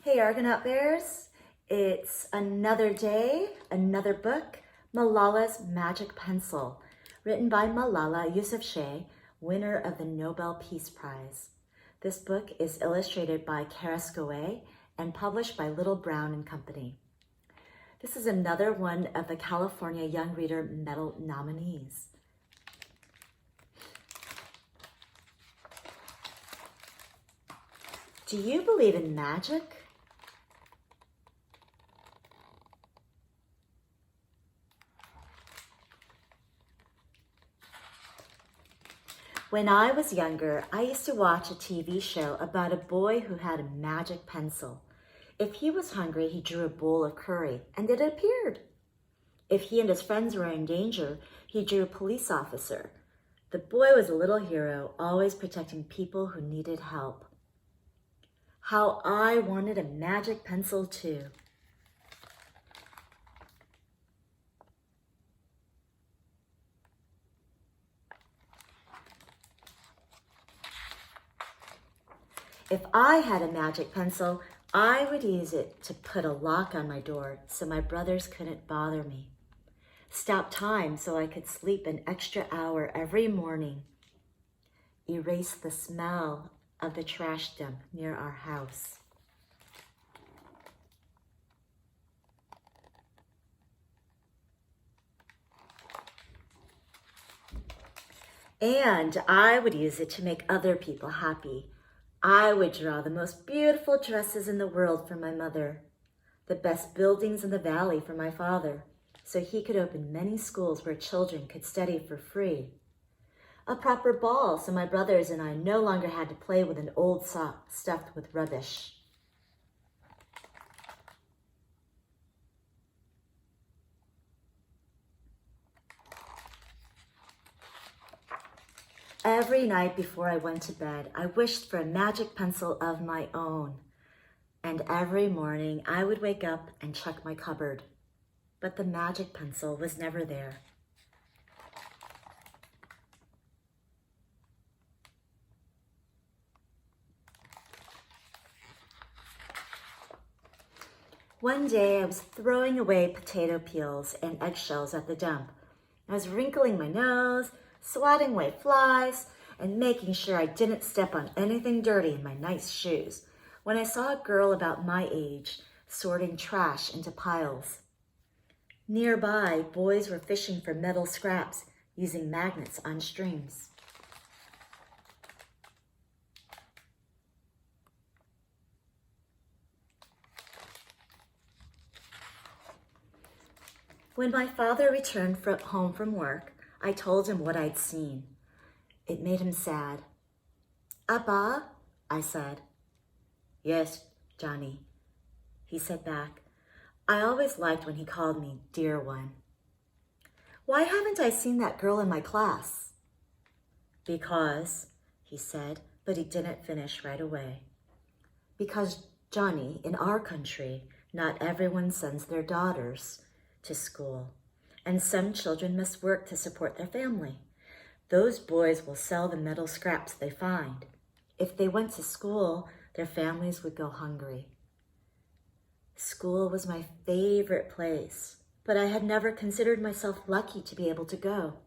Hey Argonaut Bears, it's another day, another book, Malala's Magic Pencil, written by Malala Yousafzai, winner of the Nobel Peace Prize. This book is illustrated by Kerascoët and published by Little Brown and Company. This is another one of the California Young Reader Medal nominees. Do you believe in magic? When I was younger, I used to watch a TV show about a boy who had a magic pencil. If he was hungry, he drew a bowl of curry, and it appeared. If he and his friends were in danger, he drew a police officer. The boy was a little hero, always protecting people who needed help. How I wanted a magic pencil too. If I had a magic pencil, I would use it to put a lock on my door so my brothers couldn't bother me. Stop time so I could sleep an extra hour every morning. Erase the smell of the trash dump near our house. And I would use it to make other people happy. I would draw the most beautiful dresses in the world for my mother, the best buildings in the valley for my father, so he could open many schools where children could study for free. A proper ball so my brothers and I no longer had to play with an old sock stuffed with rubbish. Every night before I went to bed, I wished for a magic pencil of my own. And every morning I would wake up and check my cupboard. But the magic pencil was never there. One day I was throwing away potato peels and eggshells at the dump. I was wrinkling my nose, swatting away flies, and making sure I didn't step on anything dirty in my nice shoes when I saw a girl about my age sorting trash into piles. Nearby, boys were fishing for metal scraps using magnets on strings. When my father returned home from work, I told him what I'd seen. It made him sad. "Abba," I said. "Yes, Johnny," he said back. I always liked when he called me dear one. "Why haven't I seen that girl in my class?" "Because," he said, but he didn't finish right away. "Because, Johnny, in our country, not everyone sends their daughters to school, and some children must work to support their family. Those boys will sell the metal scraps they find. If they went to school, their families would go hungry." School was my favorite place, but I had never considered myself lucky to be able to go.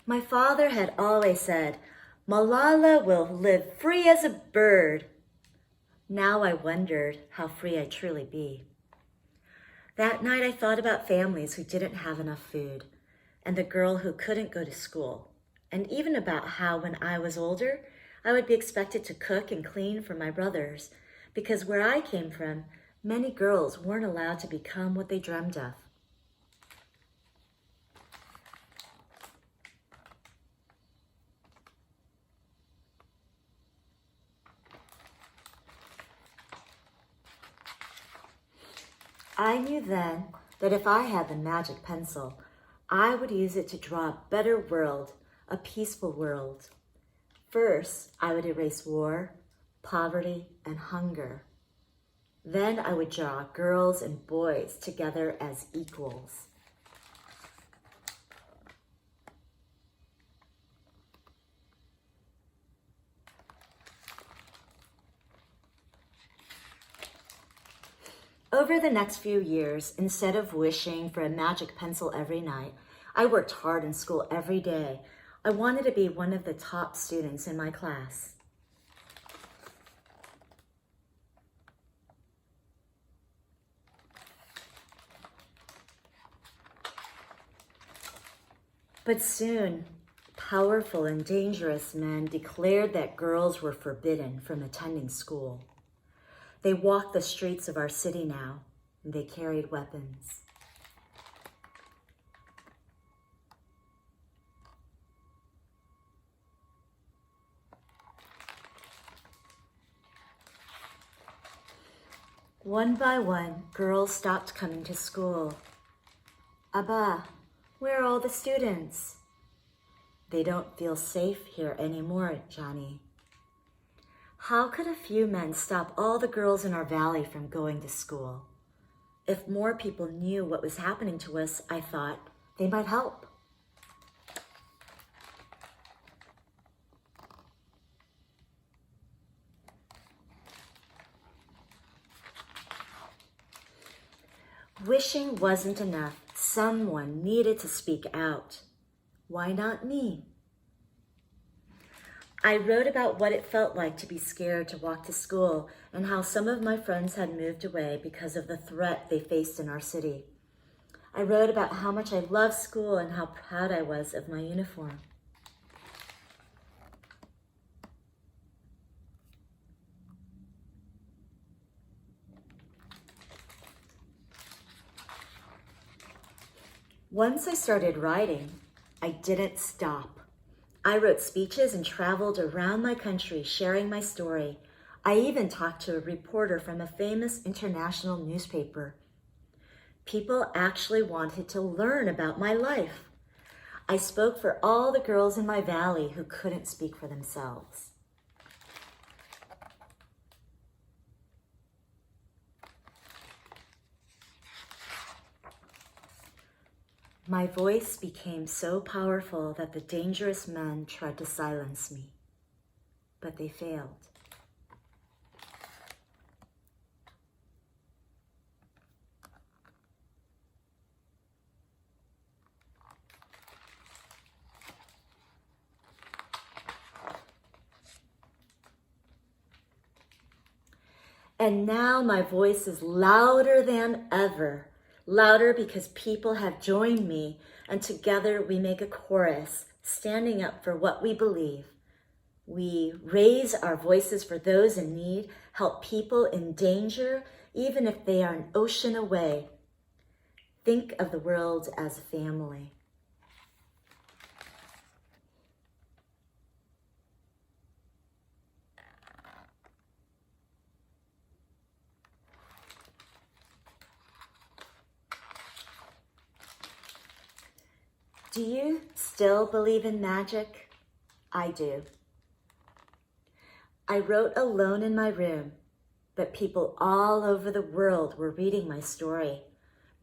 My father had always said, "Malala will live free as a bird." Now I wondered how free I'd truly be. That night I thought about families who didn't have enough food, and the girl who couldn't go to school, and even about how when I was older, I would be expected to cook and clean for my brothers, because where I came from, many girls weren't allowed to become what they dreamed of. I knew then that if I had the magic pencil, I would use it to draw a better world, a peaceful world. First, I would erase war, poverty, and hunger. Then I would draw girls and boys together as equals. Over the next few years, instead of wishing for a magic pencil every night, I worked hard in school every day. I wanted to be one of the top students in my class. But soon, powerful and dangerous men declared that girls were forbidden from attending school. They walked the streets of our city now, and they carried weapons. One by one, girls stopped coming to school. Abba, where are all the students? They don't feel safe here anymore, Johnny. How could a few men stop all the girls in our valley from going to school? If more people knew what was happening to us, I thought, they might help. Wishing wasn't enough. Someone needed to speak out. Why not me? I wrote about what it felt like to be scared to walk to school and how some of my friends had moved away because of the threat they faced in our city. I wrote about how much I loved school and how proud I was of my uniform. Once I started writing, I didn't stop. I wrote speeches and traveled around my country sharing my story. I even talked to a reporter from a famous international newspaper. People actually wanted to learn about my life. I spoke for all the girls in my valley who couldn't speak for themselves. My voice became so powerful that the dangerous men tried to silence me, but they failed. And now my voice is louder than ever. Louder because people have joined me, and together we make a chorus, standing up for what we believe. We raise our voices for those in need, help people in danger, even if they are an ocean away. Think of the world as a family. Do you still believe in magic? I do. I wrote alone in my room, but people all over the world were reading my story.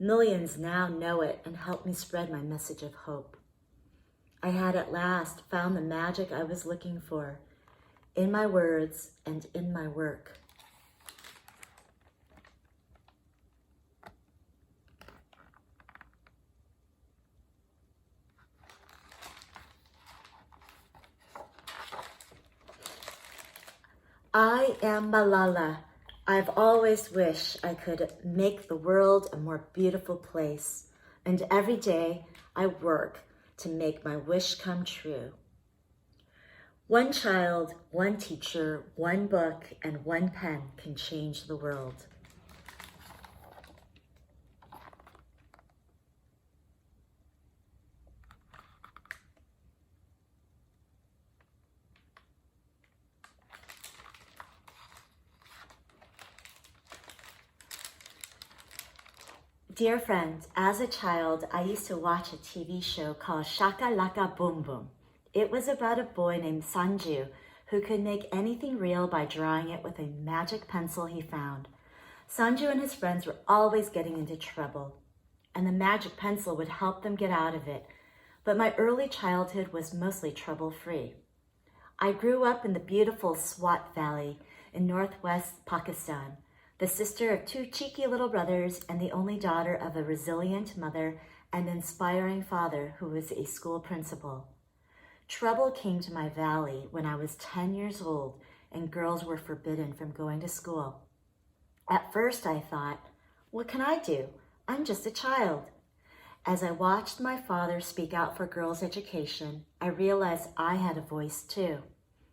Millions now know it and help me spread my message of hope. I had at last found the magic I was looking for in my words and in my work. I am Malala. I've always wished I could make the world a more beautiful place, and every day I work to make my wish come true. One child, one teacher, one book, and one pen can change the world. Dear friend, as a child, I used to watch a TV show called Shaka Laka Boom Boom. It was about a boy named Sanju who could make anything real by drawing it with a magic pencil he found. Sanju and his friends were always getting into trouble, and the magic pencil would help them get out of it. But my early childhood was mostly trouble-free. I grew up in the beautiful Swat Valley in northwest Pakistan. the sister of 2 cheeky little brothers and the only daughter of a resilient mother and inspiring father who was a school principal. Trouble came to my valley when I was 10 years old and girls were forbidden from going to school. At first I thought, what can I do? I'm just a child. As I watched my father speak out for girls' education, I realized I had a voice too,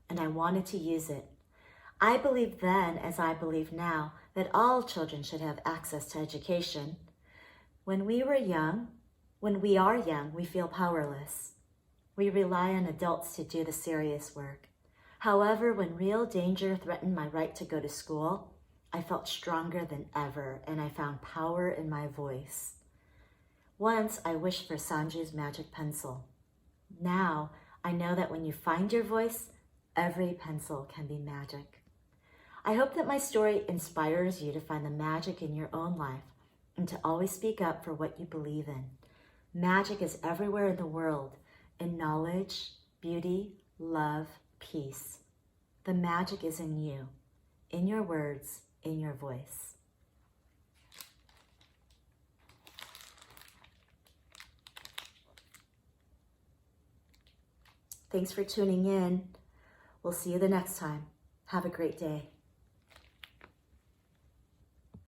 and I wanted to use it. I believed then, as I believe now, that all children should have access to education. When we are young, we feel powerless. We rely on adults to do the serious work. However, when real danger threatened my right to go to school, I felt stronger than ever, and I found power in my voice. Once, I wished for Sanju's magic pencil. Now, I know that when you find your voice, every pencil can be magic. I hope that my story inspires you to find the magic in your own life and to always speak up for what you believe in. Magic is everywhere in the world, in knowledge, beauty, love, peace. The magic is in you, in your words, in your voice. Thanks for tuning in. We'll see you the next time. Have a great day.